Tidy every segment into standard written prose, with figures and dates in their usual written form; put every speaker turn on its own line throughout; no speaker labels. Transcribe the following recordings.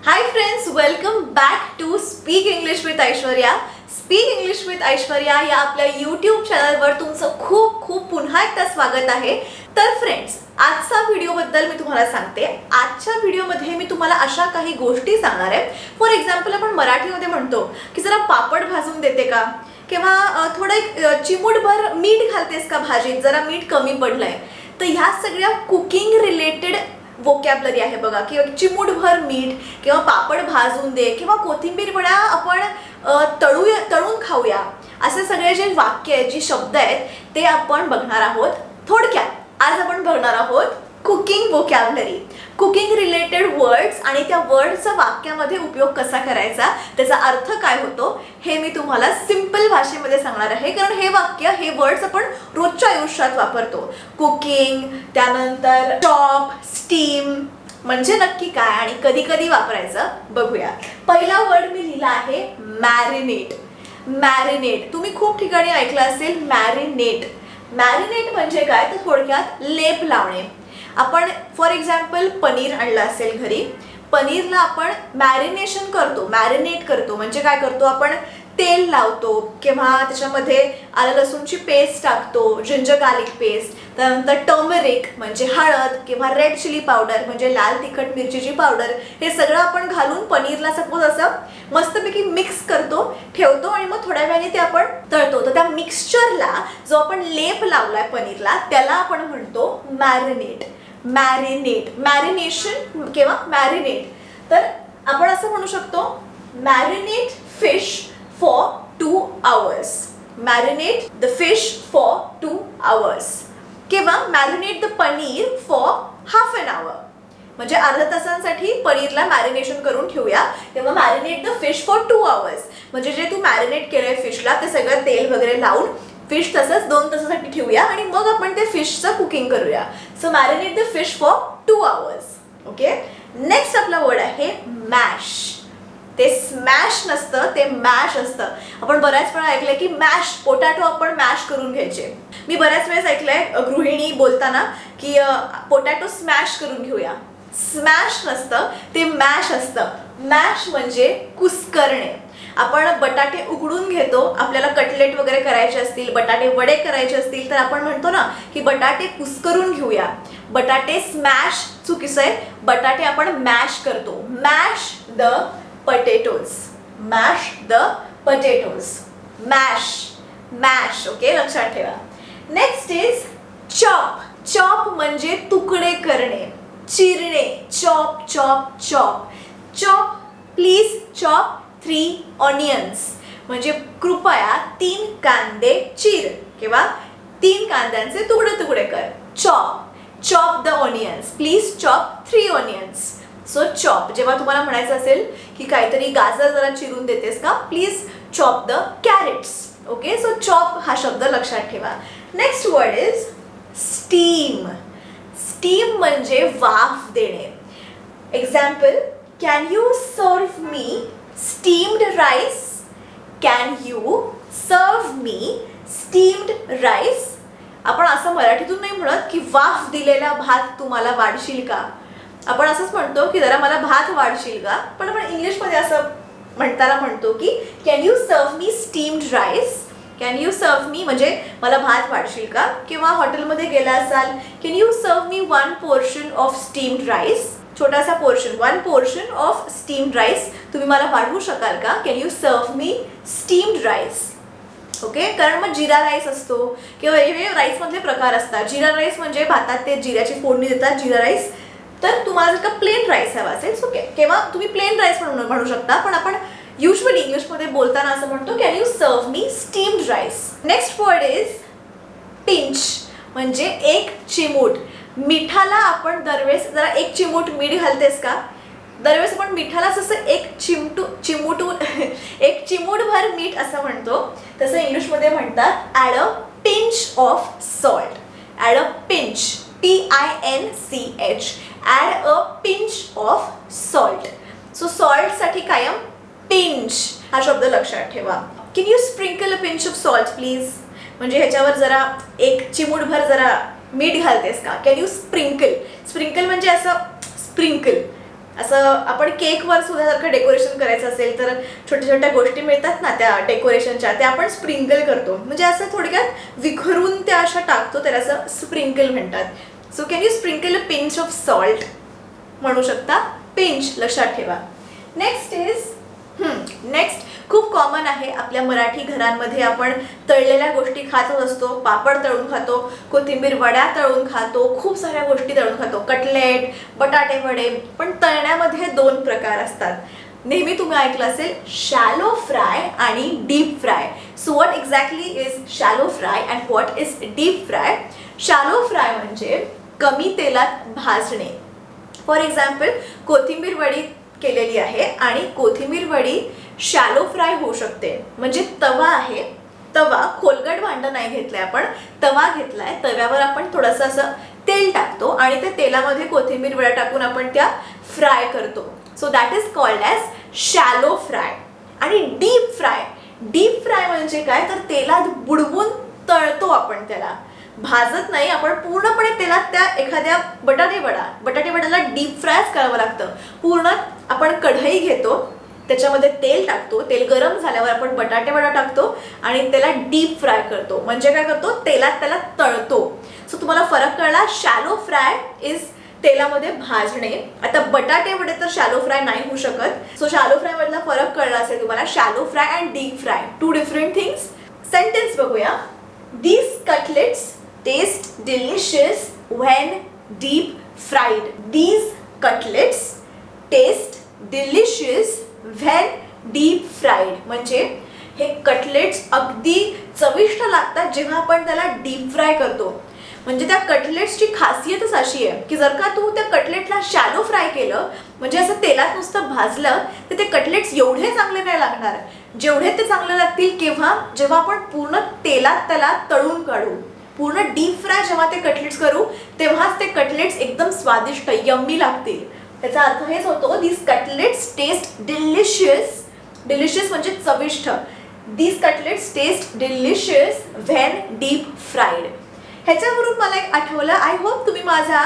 High friends, welcome back to speak English with Aishwarya. Speak English with Aishwarya या आपल्या YouTube चॅनलवर तुमचं खूप खूप पुन्हा एकदा स्वागत आहे. तर फ्रेंड्स, आजचा व्हिडिओबद्दल मी तुम्हाला सांगते. आजच्या व्हिडिओमध्ये मी तुम्हाला अशा काही गोष्टी सांगणार आहे. फॉर एक्झाम्पल, आपण मराठीमध्ये म्हणतो की जरा पापड भाजून देते का, किंवा थोडं एक चिमूटभर मीठ घालतेस का भाजीत, जरा मीठ कमी पडलंय. तर ह्या सगळ्या कुकिंग रिलेटेड वोकॅबलरी आहे बघा. किंवा चिमूटभर मीठ, किंवा पापड भाजून दे, किंवा कोथिंबीर वड्या आपण तळून खाऊया, असे सगळे जे वाक्य आहेत, जे शब्द आहेत, ते आपण बघणार आहोत. थोडक्यात आज आपण बघणार आहोत cooking vocabulary, cooking related words, आणि त्या वर्ड्सचा वाक्यामध्ये उपयोग कसा करायचा, त्याचा अर्थ काय होतो, हे मी तुम्हाला सिंपल भाषेमध्ये सांगणार आहे. कारण हे वाक्य, हे वर्ड्स आपण रोजच्या आयुष्यात वापरतो. कुकिंग, त्यानंतर चॉप, स्टीम म्हणजे नक्की काय आणि कधी कधी वापरायचं बघूया. पहिला वर्ड मी लिहिला आहे मॅरिनेट. मॅरिनेट तुम्ही खूप ठिकाणी ऐकलं असेल. मॅरिनेट मॅरिनेट म्हणजे काय, तर थोडक्यात लेप लावणे. आपण फॉर एक्झाम्पल पनीर आणलं असेल घरी, पनीरला आपण मॅरिनेशन करतो. मॅरिनेट करतो म्हणजे काय करतो, आपण तेल लावतो, किंवा त्याच्यामध्ये आलं लसूणची पेस्ट टाकतो, जिंजर गार्लिक पेस्ट, त्यानंतर टर्मरिक म्हणजे हळद, किंवा रेड चिली पावडर म्हणजे लाल तिखट मिरचीची पावडर, हे सगळं आपण घालून पनीरला सपोज असं मस्तपैकी मिक्स करतो, ठेवतो, आणि मग थोड्या वेळाने ते आपण तळतो. तर त्या मिक्सचरला जो आपण लेप लावलाय पनीरला, त्याला आपण म्हणतो मॅरिनेट. मॅरिनेट, मॅरिनेशन किंवा मॅरिनेट. तर आपण असं म्हणू शकतो, marinate fish for 2 hours. Marinate the fish for 2 hours. किंवा marinate the paneer for half an hour. म्हणजे अर्ध्या तासांसाठी पनीरला मॅरिनेशन करून ठेवूया. तेव्हा marinate the fish for 2 hours. म्हणजे जे तू मॅरिनेट केलंय फिशला, ते सगळं तेल वगैरे लावून फिश तसंच 2 तासासाठी ठेवूया, आणि मग आपण ते फिशचं कुकिंग करूया. So marinate the fish for 2 hours. Okay. Next आपला वर्ड आहे मॅश. ते स्मॅश नसतं, ते मॅश असतं. आपण बऱ्याच वेळा ऐकलंय की मॅश, पोटॅटो आपण मॅश करून घ्यायचे. मी बऱ्याच वेळेस ऐकलंय गृहिणी बोलताना की पोटॅटो स्मॅश करून घेऊया. स्मॅश नसतं, ते मॅश असतं. मॅश म्हणजे कुस्करणे. आपण बटाटे उकडून घेतो, आपल्याला कटलेट वगैरे करायचे असतील, बटाटे वडे करायचे असतील, तर आपण म्हणतो ना की बटाटे कुस्करून घेऊया. बटाटे स्मॅश चुकीचं आहे, बटाटे आपण मॅश करतो. Mash the potatoes. Mash the potatoes. Mash. Mash. Okay, लक्षात ठेवा. Next is chop. Chop म्हणजे तुकडे करणे, चिरणे. Chop, chop, chop. Chop. Please chop 3 onions. म्हणजे कृपया 3 कांदे चिर, किंवा 3 कांद्यांचे तुकडे तुकडे कर. Chop. Chop the onions. Please chop 3 onions. So chop. जेव्हा तुम्हाला म्हणायचं असेल की काहीतरी गाजर जरा चिरून देतेस का, please chop the carrots. Okay. So chop हा शब्द लक्षात ठेवा. Next word is steam. Steam म्हणजे वाफ देणे. Example, can you serve me steamed rice. Can you serve me steamed rice. आपण असं मराठीतून नाही म्हणत की वाफ दिलेला भात तुम्हाला वाढशील का. आपण असंच म्हणतो की जरा मला भात वाढशील का, पण आपण इंग्लिशमध्ये असं म्हणताना म्हणतो की can you serve me steamed rice. Can you serve me म्हणजे मला भात वाढशील का. किंवा हॉटेलमध्ये गेला असाल, can you serve me 1 portion of steamed rice. छोटासा portion, 1 portion of steamed rice तुम्ही मला वाढवू शकाल का. Can you serve me steamed rice. Okay. कारण मग जिरा राईस असतो, किंवा वेगवेगळे राईसमधले प्रकार असतात. जिरा राईस म्हणजे भातात ते जिऱ्याची फोडणी देतात, जिरा राईस. तर तुम्हाला जर का प्लेन राईस हवा असेल, सो किंवा तुम्ही प्लेन राईस म्हणू शकता, पण आपण युजली इंग्लिशमध्ये बोलताना असं म्हणतो, can you serve me steamed rice. Next word is pinch. म्हणजे 1 चिमूट. मिठाला आपण दरवेळेस जरा 1 चिमूट मीठ घालतेस का. दरवेळेस आपण मिठाला जसं 1 चिमूटभर मीठ असं म्हणतो, तसं इंग्लिशमध्ये म्हणतात add a pinch of salt. Add a pinch, PINCH. Add a pinch of salt. So सॉल्टसाठी कायम पिंच हा शब्द लक्षात ठेवा. Can you sprinkle a pinch of salt please. म्हणजे ह्याच्यावर जरा 1 चिमूटभर जरा मीठ घालतेस का. Can you sprinkle. स्प्रिंकल म्हणजे असं स्प्रिंकल, असं आपण केकवर सुद्धा जर का डेकोरेशन करायचं असेल तर छोट्या छोट्या गोष्टी मिळतात ना त्या डेकोरेशनच्या, त्या आपण स्प्रिंकल करतो. म्हणजे असं थोडक्यात विखरून त्या अशा टाकतो, त्याला असं स्प्रिंकल म्हणतात. So can you sprinkle a pinch of salt म्हणू शकता. पिंच लक्षात ठेवा. नेक्स्ट खूप कॉमन आहे आपल्या मराठी घरांमध्ये. आपण तळलेल्या गोष्टी खातच असतो. पापड तळून खातो, कोथिंबीर वड्या तळून खातो, खूप साऱ्या गोष्टी तळून खातो, कटलेट, बटाटे वडे. पण तळण्यामध्ये 2 प्रकार असतात. नेहमी तुम्ही ऐकलं असेल शॅलो फ्राय आणि deep fry. So what exactly is shallow fry and what is deep fry? Shallow fry म्हणजे कमी तेलात भाजणे. फॉर एक्झाम्पल कोथिंबीर वडी केलेली आहे आणि कोथिंबीर वडी शॅलो फ्राय होऊ शकते. म्हणजे तवा आहे, तवा खोलगट भांडं नाही घेतलंय आपण, तवा घेतलाय, तव्यावर आपण थोडंसं असं तेल टाकतो आणि त्या तेलामध्ये कोथिंबीर वड्या टाकून आपण त्या फ्राय करतो. So that is called as shallow fry. आणि डीप फ्राय, डीप फ्राय म्हणजे काय तर तेलात बुडवून तळतो आपण, त्याला भाजत नाही आपण, पूर्णपणे तेलात त्या एखाद्या बटाटे वड्याला डीप फ्रायच करावं लागतं. पूर्ण आपण कढई घेतो, त्याच्यामध्ये तेल टाकतो, तेल गरम झाल्यावर आपण बटाटे वडा टाकतो आणि त्याला डीप फ्राय करतो. म्हणजे काय करतो, तेलात त्याला तळतो. सो तुम्हाला फरक कळला. शॅलो फ्राय इज तेलामध्ये भाजणे. आता बटाटे वडे तर शॅलो फ्राय नाही होऊ शकत. सो शॅलो फ्राय मधला फरक कळला असेल तुम्हाला. Shallow fry and deep fry, 2 different things. Sentence बघूया. These cutlets taste delicious when deep fried. These cutlets taste delicious when deep fried म्हणजे हे कटलेट्स अगदी चविष्ट लागतात जेव्हा आपण त्याला डीप फ्राय करतो. म्हणजे त्या कटलेट्सची खासियतच अशी आहे की जर का तू त्या कटलेटला शॅलो फ्राय केलं, म्हणजे असं तेलात नुसतं भाजलं, तर ते कटलेट्स एवढे चांगले नाही लागणार. जेवढे ते चांगले लागतील जेव्हा आपण पूर्ण तेलात त्याला तळून काढू, पूर्ण डीप फ्राय जेव्हा ते कटलेट्स करू, तेव्हाच ते कटलेट्स एकदम स्वादिष्ट यम्मी लागतील. त्याचा अर्थ हेच होतो, these cutlets taste delicious. Delicious म्हणजे चविष्ट. These cutlets taste delicious when deep fried. ह्याच्यावरून मला एक आठवलं, आय होप तुम्ही माझा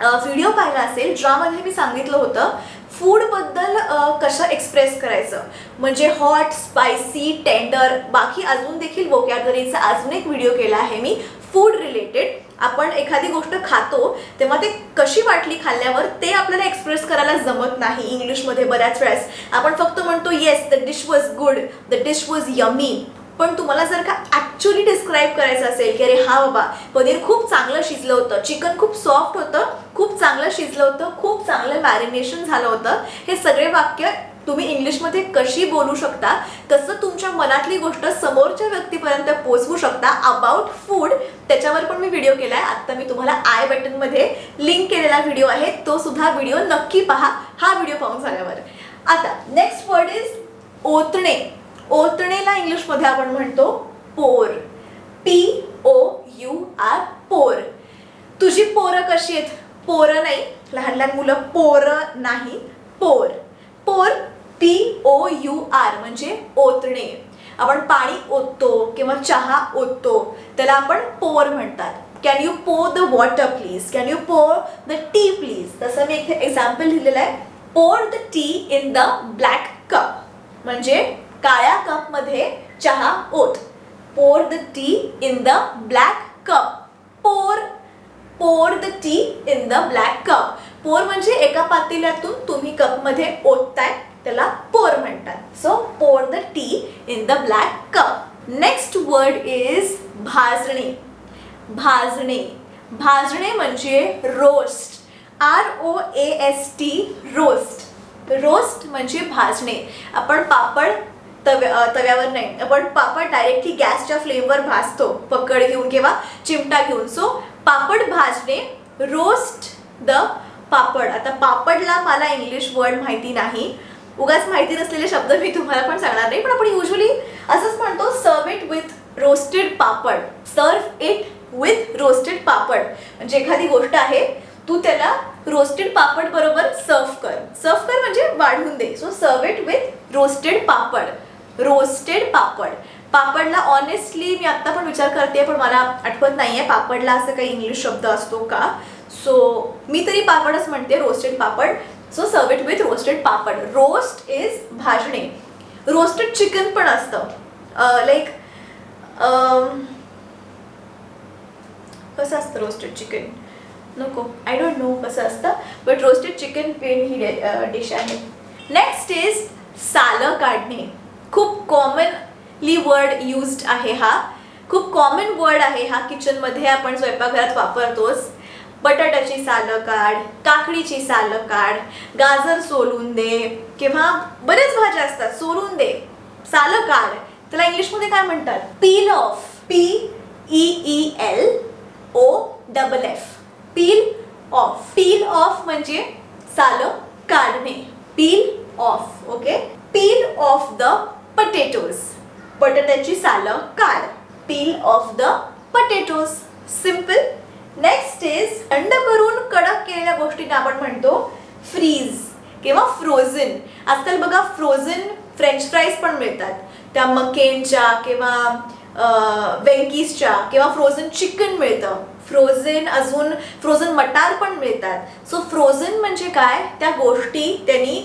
व्हिडिओ पाहिला असेल ज्यामध्ये मी सांगितलं होतं फूडबद्दल कसं एक्सप्रेस करायचं. म्हणजे हॉट, स्पायसी, टेंडर, बाकी अजून देखील वोकॅब्युलरीचा अजून एक व्हिडिओ केला आहे मी फूड रिलेटेड. आपण एखादी गोष्ट खातो तेव्हा ते कशी वाटली खाल्ल्यावर ते आपल्याला एक्सप्रेस करायला जमत नाही इंग्लिशमध्ये. बऱ्याच वेळेस आपण फक्त म्हणतो yes the dish was good, the dish was yummy. पण तुम्हाला जर का ॲक्च्युअली डिस्क्राईब करायचं असेल की अरे हा बाबा पनीर खूप चांगलं शिजलं होतं, चिकन खूप सॉफ्ट होतं, खूप चांगलं शिजलं होतं, खूप चांगलं मॅरिनेशन झालं होतं, हे सगळे वाक्य तुम्ही इंग्लिशमध्ये कशी बोलू शकता, कसं तुमच्या मनातली गोष्ट समोरच्या व्यक्तीपर्यंत पोहोचवू शकता अबाउट फूड, त्याच्यावर पण मी व्हिडिओ केला आहे. आत्ता मी तुम्हाला आय बटनमध्ये लिंक केलेला व्हिडिओ आहे, तो सुद्धा व्हिडिओ नक्की पहा हा व्हिडिओ पाहून झाल्यावर. आता नेक्स्ट वर्ड इज ओतणे. ओतणेला इंग्लिशमध्ये आपण म्हणतो पोर. POUR, पोर. तुझी पोरं कशी आहेत? पोरं नाही, लहान लहान मुलं पोरं नाही, पोर. पोर POUR म्हणजे ओतणे. आपण पाणी ओततो किंवा चहा ओततो त्याला आपण पोर म्हणतात. Can you pour the water please, can you pour the T please. तसं मी इथे एक्झाम्पल लिहिलेलं आहे, पोर the tea in the black cup. म्हणजे काळ्या कपमध्ये चहा ओत. पोर the tea in the black cup. पोर the tea in the black cup. पोर म्हणजे एका पातेल्यातून तुम्ही कपमध्ये ओतताय त्याला पोर म्हणतात. So pour the tea in the black cup. Next word is भाजणे. भाजणे. भाजणे म्हणजे रोस्ट. ROAST, roast. रोस्ट म्हणजे भाजणे. आपण पापड तव्यावर नाही, आपण पापड डायरेक्टली गॅसच्या फ्लेमवर भाजतो पकड घेऊन किंवा चिमटा घेऊन. सो पापड भाजणे, रोस्ट द पापड. आता पापडला मला इंग्लिश वर्ड माहिती नाही, उगाच माहिती नसलेले शब्द मी तुम्हाला पण सांगणार नाही, पण आपण युजली असंच म्हणतो सर्व इट विथ रोस्टेड पापड. सर्व इट विथ रोस्टेड पापड म्हणजे एखादी गोष्ट आहे तू त्याला रोस्टेड पापड बरोबर सर्व कर. सर्व कर म्हणजे वाढवून दे. So serve it with roasted papad. Roasted papad. पापडला ऑनेस्टली मी आत्ता पण विचार करते पण मला आठवत नाही आहे पापडला असं काही इंग्लिश शब्द असतो का. सो मी तरी पापडच म्हणते, roasted papad. So serve it with roasted papad. Roast is भाजणे. रोस्टेड चिकन पण असतं. लाईक कसं असतं रोस्टेड चिकन? नको, आय डोंट नो कसं असतं, बट रोस्टेड चिकन ही डिश आहे. नेक्स्ट इज सालं काढणे. खूप कॉमनली वर्ड युज्ड आहे हा. खूप कॉमन वर्ड आहे हा. किचनमध्ये आपण स्वयंपाकघरात वापरतोच. बटाट्याची सालं काढ, काकडीची सालं काढ, गाजर सोलून दे, किंवा बरेच भाज्या असतात, सोलून दे, सालं काढ. त्याला इंग्लिशमध्ये काय म्हणतात? Peel of. PEELOFF. Peel of. Peel of म्हणजे सालं काढणे. Peel of. Okay. Peel off the potatoes. बटाट्याची सालं काढ. Peel off the potatoes. Simple. Next is थंड करून कडक केलेल्या गोष्टींना आपण म्हणतो फ्रीज किंवा फ्रोझन. आजकाल बघा फ्रोझन फ्रेंच फ्राईज पण मिळतात, त्या मकेनच्या किंवा वेंकीसच्या, किंवा फ्रोझन चिकन मिळतं, फ्रोझन अजून फ्रोझन मटार पण मिळतात. सो फ्रोझन म्हणजे काय? त्या गोष्टी त्यांनी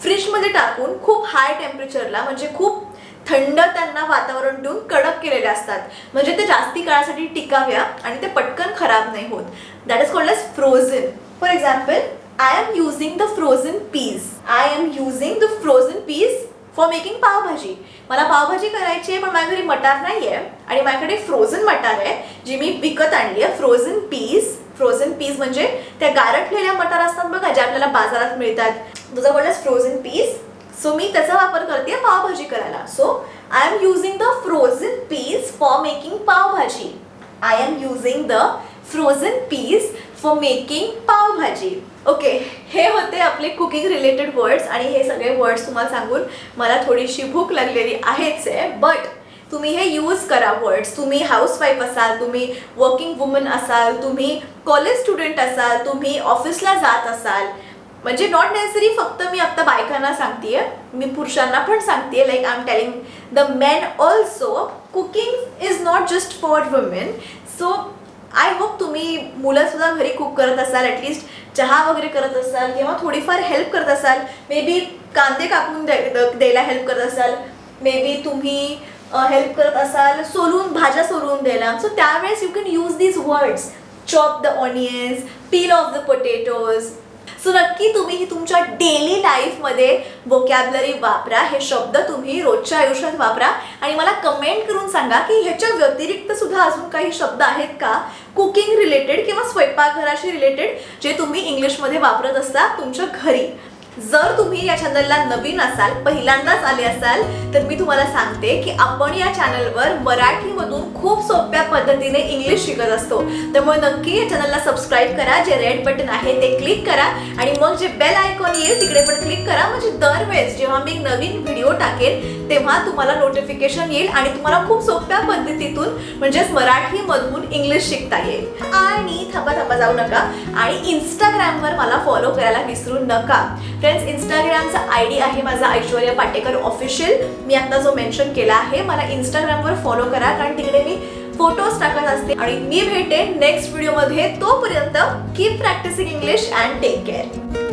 फ्रीजमध्ये टाकून खूप हाय टेम्परेचरला, म्हणजे खूप थंड त्यांना वातावरण देऊन कडक केलेले असतात, म्हणजे ते जास्ती काळासाठी टिकाव्या आणि ते पटकन खराब नाही होत. That is called as frozen. For example, I am using the frozen peas. I am using the frozen peas for making pav bhaji. मला पावभाजी करायची आहे, पण माझ्या घरी मटार नाही आहे आणि माझ्याकडे फ्रोझन मटार आहे जी मी विकत आणली आहे. फ्रोझन पीज. फ्रोझन पीज म्हणजे त्या गारठलेल्या मटार असतात बघा, ज्या आपल्याला बाजारात मिळतात. तुझा बोलला फ्रोझन पीज. सो मी त्याचा वापर करते पावभाजी करायला. So I am using the frozen peas for making pav bhaji. I am using the frozen peas for making pav bhaji. Okay, हे होते आपले कुकिंग रिलेटेड वर्ड्स, आणि हे सगळे वर्ड्स तुम्हाला सांगून मला थोडीशी भूक लागलेली आहेच आहे. बट तुम्ही हे यूज करा वर्ड्स. तुम्ही हाऊसवाईफ असाल, तुम्ही वर्किंग वुमन असाल, तुम्ही कॉलेज स्टुडंट असाल, तुम्ही ऑफिसला जात असाल, म्हणजे नॉट नेसेसरी फक्त मी आता बायकांना सांगतेय, मी पुरुषांना पण सांगतेय. Like I am telling the main also, cooking is not just for women. So I hope तुम्ही मुलं सुद्धा घरी कुक करत असाल, ॲटलिस्ट चहा वगैरे करत असाल, किंवा थोडीफार हेल्प करत असाल. मे बी कांदे कापून द्यायला हेल्प करत असाल, मे बी तुम्ही हेल्प करत असाल भाज्या सोलून द्यायला. सो त्यावेळेस you can use these words. Chop the onions, peel off the potatoes. So नक्की तुम्ही ही तुमच्या डेली लाईफमध्ये वोकॅब्युलरी वापरा. हे शब्द तुम्ही रोजच्या आयुष्यात वापरा आणि मला कमेंट करून सांगा की ह्याच्या व्यतिरिक्त सुद्धा अजून काही शब्द आहेत का कुकिंग रिलेटेड किंवा स्वयंपाकघराशी रिलेटेड, जे तुम्ही इंग्लिशमध्ये वापरत असता तुमच्या घरी. जर तुम्ही या चॅनलला नवीन असाल, पहिल्यांदाच आले असाल, तर मी तुम्हाला सांगते की आपण या चॅनलवर मराठीमधून खूप सोप्या पद्धतीने इंग्लिश शिकत असतो. त्यामुळे नक्की या चॅनलला सबस्क्राईब करा. जे रेड बटन आहे ते क्लिक करा आणि मग जे बेल आयकॉन येईल तिकडे पण क्लिक करा, म्हणजे दरवेळेस जेव्हा मी नवीन व्हिडिओ टाकेल तेव्हा तुम्हाला नोटिफिकेशन येईल आणि तुम्हाला खूप सोप्या पद्धतीतून म्हणजेच मराठीमधून इंग्लिश शिकता येईल. आणि थांबा जाऊ नका, आणि इंस्टाग्रामवर मला फॉलो करायला विसरू नका. फ्रेंड्स, इंस्टाग्रामचा ID आहे माझा ऐश्वर्या पाटेकर ऑफिशियल. मी आता जो मेन्शन केला आहे, मला इंस्टाग्रामवर फॉलो करा, कारण तिकडे मी फोटोज टाकत असते. आणि मी भेटेन नेक्स्ट व्हिडिओमध्ये. तोपर्यंत keep practicing English and take care.